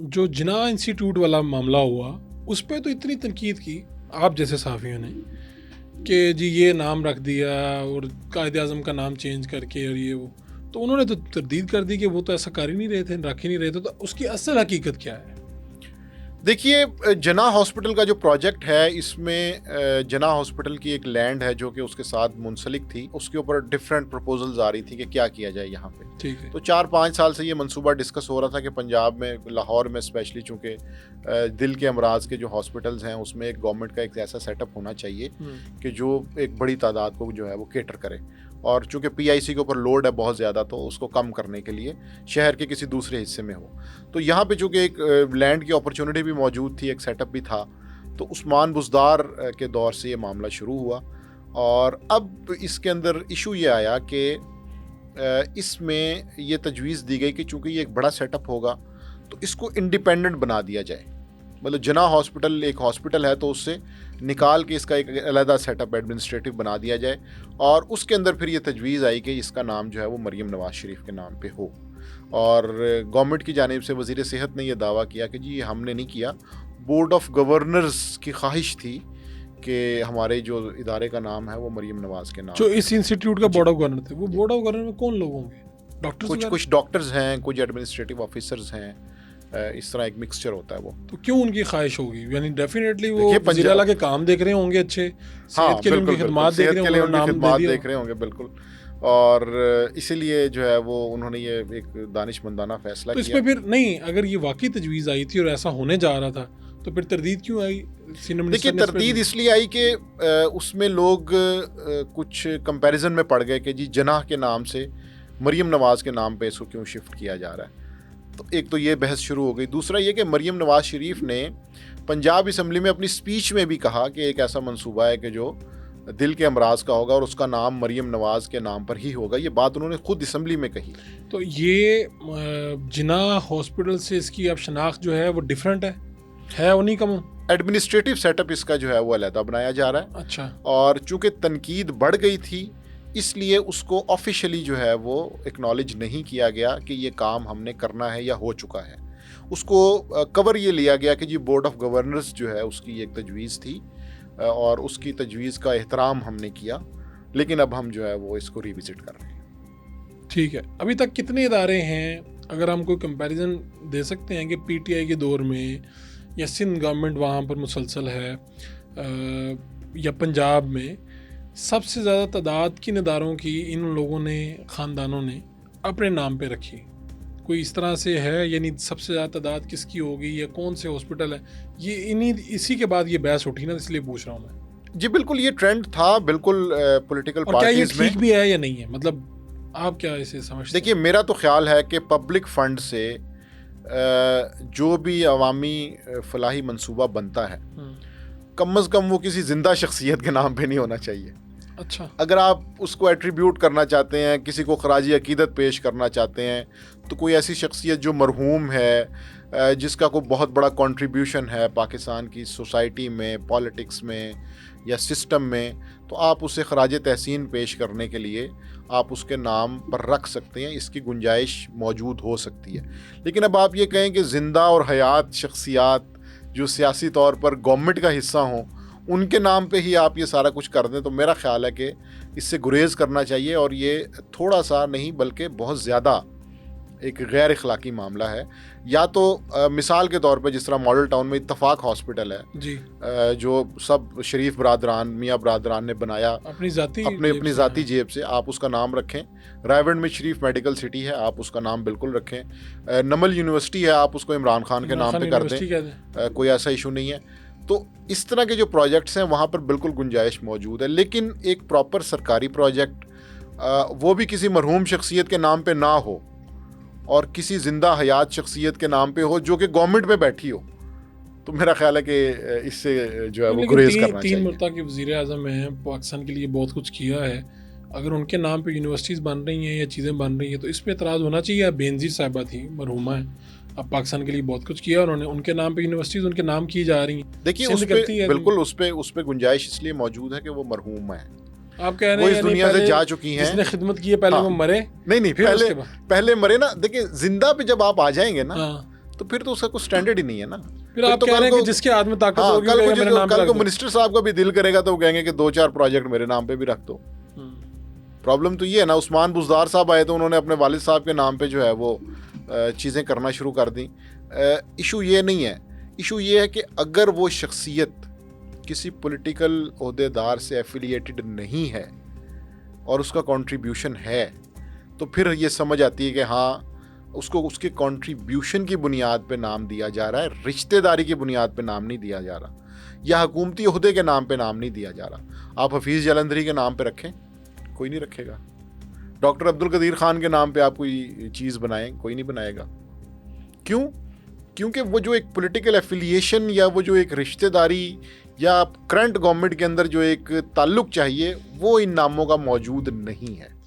जो जिना इंस्टीट्यूट वाला मामला हुआ उस पर तो इतनी तनकीद की आप जैसे सहाफ़ियों ने कि जी ये नाम रख दिया और कायद-ए-आज़म का नाम चेंज करके और ये वो, तो उन्होंने तो तरदीद कर दी कि वो तो ऐसा कर ही नहीं रहे थे, रख ही नहीं रहे थे। तो उसकी असल हकीकत क्या है? देखिए, जना हॉस्पिटल का जो प्रोजेक्ट है, इसमें जना हॉस्पिटल की एक लैंड है जो कि उसके साथ मुंसलिक थी, उसके ऊपर डिफरेंट प्रपोजल्स आ रही थी कि क्या किया जाए यहाँ पे। ठीक है। तो 4-5 साल से ये मंसूबा डिस्कस हो रहा था कि पंजाब में, लाहौर में स्पेशली, चूँकि दिल के अमराज के जो हॉस्पिटल्स हैं उसमें एक गवर्नमेंट का एक ऐसा सेटअप होना चाहिए कि जो एक बड़ी तादाद को जो है वो केटर करे, और चूँकि पीआईसी के ऊपर लोड है बहुत ज़्यादा, तो उसको कम करने के लिए शहर के किसी दूसरे हिस्से में हो। तो यहाँ पे चूँकि एक लैंड की अपॉर्चुनिटी भी मौजूद थी, एक सेटअप भी था, तो उस्मान बुज़दार के दौर से ये मामला शुरू हुआ। और अब इसके अंदर इशू ये आया कि इसमें ये तजवीज़ दी गई कि चूँकि ये एक बड़ा सेटअप होगा तो इसको इंडिपेंडेंट बना दिया जाए। मतलब जना हॉस्पिटल एक हॉस्पिटल है, तो उससे निकाल के इसका एक अलहदा सेटअप एडमिनिस्ट्रेटिव बना दिया जाए, और उसके अंदर फिर ये तजवीज़ आई कि इसका नाम जो है वो मरियम नवाज़ शरीफ के नाम पे हो। और गवर्नमेंट की जानिब से वज़ीर सेहत ने यह दावा किया कि जी ये हमने नहीं किया, बोर्ड ऑफ गवर्नर्स की ख्वाहिश थी कि हमारे जो इदारे का नाम है वो मरियम नवाज़ के नाम। जो इस इंस्टीट्यूट का बोर्ड ऑफ गवर्नर थे, वो बोर्ड ऑफ गवर्नर में कौन लोग होंगे? डॉक्टर्स? कुछ डॉक्टर्स हैं, कुछ एडमिनिस्ट्रेटिव ऑफिसर्स हैं, इस तरह एक मिक्सचर होता है वो। तो क्यों उनकी ख्वाहिश होगी? यानी डेफिनेटली वो वज़ीर आला के काम देख रहे होंगे, अच्छे सेहत के लिए उनकी खिदमत देख रहे होंगे, नाम देख रहे होंगे, बिल्कुल। और इसीलिए जो है वो उन्होंने ये एक दानिशमंदाना फैसला किया। तो इसमें फिर नहीं, अगर ये वाकई तजवीज़ आई थी और ऐसा होने जा रहा था, तो फिर तरदीद क्यों आई? देखिए, तरदीद इसलिए आई कि उसमें लोग कुछ कंपैरिजन में पड़ गए कि जी जनाह के नाम से मरियम नवाज़ के नाम पे इसको क्यों शिफ्ट किया जा रहा है। तो एक तो ये बहस शुरू हो गई। दूसरा ये कि मरियम नवाज़ शरीफ ने पंजाब असम्बली में अपनी स्पीच में भी कहा कि एक ऐसा मंसूबा है कि जो दिल के अमराज का होगा और उसका नाम मरियम नवाज़ के नाम पर ही होगा। ये बात उन्होंने खुद असम्बली में कही। तो ये जिना हॉस्पिटल से इसकी अब शनाख्त जो है वो डिफरेंट है उन्हीं का एडमिनिस्ट्रेटिव सेटअप इसका जो है वो अलहदा बनाया जा रहा है। अच्छा। और चूँकि तनकीद बढ़ गई थी, इसलिए उसको ऑफिशियली जो है वो एक्नॉलेज नहीं किया गया कि ये काम हमने करना है या हो चुका है। उसको कवर ये लिया गया कि जी बोर्ड ऑफ गवर्नर्स जो है उसकी एक तजवीज़ थी और उसकी तजवीज़ का एहतराम हमने किया, लेकिन अब हम जो है वो इसको रिविज़िट कर रहे हैं। ठीक है। अभी तक कितने इदारे हैं, अगर हम कोई कंपैरिजन दे सकते हैं कि पीटीआई के दौर में या सिंध गवर्नमेंट वहाँ पर मुसलसल है या पंजाब में सबसे ज़्यादा तादाद किन इदारों की इन लोगों ने, ख़ानदानों ने अपने नाम पे रखी? कोई इस तरह से है? यानी सबसे ज़्यादा तादाद किसकी होगी या कौन से हॉस्पिटल है? ये इसी के बाद ये बहस उठी ना, इसलिए पूछ रहा हूँ मैं। जी बिल्कुल, ये ट्रेंड था बिल्कुल पॉलिटिकल पार्टीज में। क्या ये ठीक भी है या नहीं है? मतलब आप क्या इसे समझते हैं? देखिए, मेरा तो ख्याल है कि पब्लिक फ़ंड से जो भी अवामी फलाही मंसूबा बनता है, कम अज़ कम वो किसी ज़िंदा शख्सियत के नाम पे नहीं होना चाहिए। अच्छा। अगर आप उसको एट्रीब्यूट करना चाहते हैं, किसी को खराजी अकीदत पेश करना चाहते हैं, तो कोई ऐसी शख्सियत जो मरहूम है, जिसका कोई बहुत बड़ा कंट्रीब्यूशन है पाकिस्तान की सोसाइटी में, पॉलिटिक्स में या सिस्टम में, तो आप उसे खराज तहसीन पेश करने के लिए आप उसके नाम पर रख सकते हैं। इसकी गुंजाइश मौजूद हो सकती है। लेकिन अब आप ये कहें कि ज़िंदा और हयात शख्सियात जो सियासी तौर पर गवर्नमेंट का हिस्सा हों, उनके नाम पे ही आप ये सारा कुछ कर दें, तो मेरा ख्याल है कि इससे गुरेज करना चाहिए। और ये थोड़ा सा नहीं बल्कि बहुत ज़्यादा एक गैर अखलाकी मामला है। या तो मिसाल के तौर पे जिस तरह मॉडल टाउन में इत्तफाक हॉस्पिटल है जी, जो सब शरीफ बरादरान, मियाँ बरादरान ने बनाया अपनी ज़ाती जेब से, आप उसका नाम रखें। रायगढ़ में शरीफ मेडिकल सिटी है, आप उसका नाम बिल्कुल रखें। नमल यूनिवर्सिटी है, आप उसको इमरान खान के नाम पे कर दें, कोई ऐसा इशू नहीं है। तो इस तरह के जो प्रोजेक्ट्स हैं वहाँ पर बिल्कुल गुंजाइश मौजूद है। लेकिन एक प्रॉपर सरकारी प्रोजेक्ट वो भी किसी मरहूम शख्सियत के नाम पे ना हो और किसी ज़िंदा हयात शख्सियत के नाम पे हो जो कि गवर्नमेंट में बैठी हो, तो मेरा ख्याल है कि इससे जो है वो गुरेज करना चाहिए। 3 मरतबा के वज़ीर आज़म हैं, पाकिस्तान के लिए बहुत कुछ किया है। अगर उनके नाम पे यूनिवर्सिटीज़ बन रही हैं या चीज़ें बन रही हैं तो इस पर एतराज़ होना चाहिए। बेनज़ीर साहिबा थी, मरहूमा है, अब पाकिस्तान के लिए बहुत कुछ किया उन्होंने, उनके नाम पे यूनिवर्सिटीज़ उनके नाम की जा रही हैं। देखिए, बिल्कुल उस पे गुंजाइश इसलिए मौजूद है कि वो मरहूम है। आप कह रहे हैं इस दुनिया से जा चुकी हैं, जिसने खिदमत की है पहले वो मरे। नहीं, पहले मरे ना। देखिए, जिंदा पे जब आप आ जाएंगे ना, तो फिर तो उसका कोई स्टैंडर्ड ही नहीं है ना। फिर आप तो कह रहे हैं कि जिसके हाथ में ताकत होगी वो कहेगा मेरे नाम पे कल रख को दो। मिनिस्टर साहब का भी दिल करेगा तो वो कहेंगे कि 2-4 प्रोजेक्ट मेरे नाम पे भी रख दो। प्रॉब्लम तो ये है ना, उस्मान बुज़दार साहब आए तो उन्होंने अपने वालिद साहब के नाम पे जो है वो चीज़ें करना शुरू कर दी। इशू ये नहीं है, इशू ये है कि अगर वो शख्सियत किसी पॉलिटिकल ओहदेदार से एफिलिएटेड नहीं है और उसका कंट्रीब्यूशन है, तो फिर ये समझ आती है कि हाँ उसको उसके कंट्रीब्यूशन की बुनियाद पे नाम दिया जा रहा है, रिश्तेदारी की बुनियाद पे नाम नहीं दिया जा रहा, या हुकूमती ओहदे के नाम पे नाम नहीं दिया जा रहा। आप हफीज़ जलंधरी के नाम पे रखें, कोई नहीं रखेगा। डॉक्टर अब्दुल कदीर खान के नाम पे आप कोई चीज़ बनाएं, कोई नहीं बनाएगा। क्यों? क्योंकि वो जो एक पॉलिटिकल एफिलिएशन या वो जो एक रिश्तेदारी या करंट गवर्नमेंट के अंदर जो एक ताल्लुक़ चाहिए वो इन नामों का मौजूद नहीं है।